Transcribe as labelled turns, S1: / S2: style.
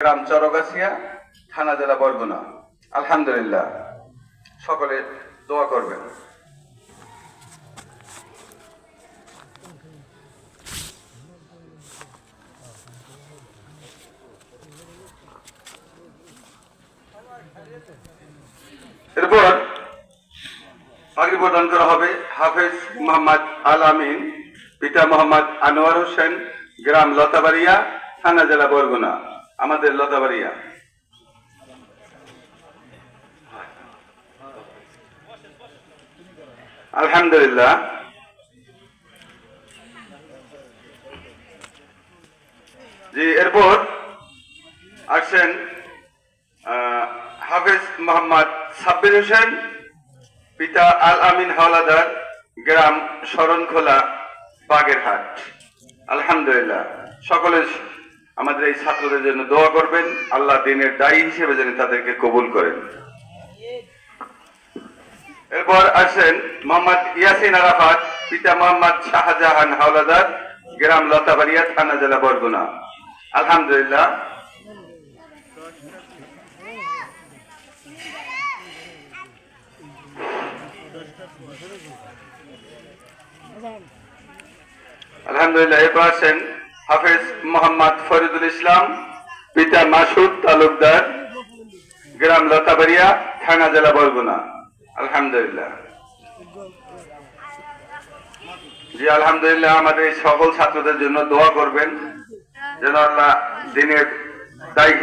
S1: গ্রাম চরগাছিয়া, থানা জেলা বরগুনা। আলহামদুলিল্লাহ, সকলে দোয়া করবেন। এরপর পাগড়ি প্রদান করা হবে হাফেজ মোহাম্মদ আল আমিন, পিতা মোহাম্মদ আনোয়ার হোসেন, গ্রাম লতাবাড়িয়া, থানা জেলা বরগুনা। আমাদের লতাবাড়িয়া। আলহামদুলিল্লাহ। জি, এরপর আসছেন হাফেজ মোহাম্মদ সাব্বির হোসেন, পিতা আল আমিন হাওলাদার, গ্রাম শরণখোলা, বাগেরহাট। আলহামদুলিল্লাহ, সকলে আমাদের এই ছাত্রদের জন্য দোয়া করবেন। আল্লাহ দিনের দায়ী হিসেবে যেন তাদেরকে কবুল করেন। এরপর আসেন মোহাম্মদ ইয়াসিন আরাফাত, পিতা মোহাম্মদ শাহজাহান হাওলাদার, গ্রাম লতাবাড়িয়া, থানা জেলা বরগুনা। আলহামদুলিল্লাহ। আলহামদুলিল্লাহ। এরপর আসেন হাফেজ মোহাম্মদ ফরিদুল ইসলাম, পিতা মাসুদ তালুকদার, গ্রাম লতাবাড়িয়া, থানা জেলা বরগুনা। আলহামদুলিল্লাহ। জি, আলহামদুলিল্লাহ। আমাদের এই সকল ছাত্রদের জন্য দোয়া করবেন যেন আল্লাহ দিনের দায়িত্ব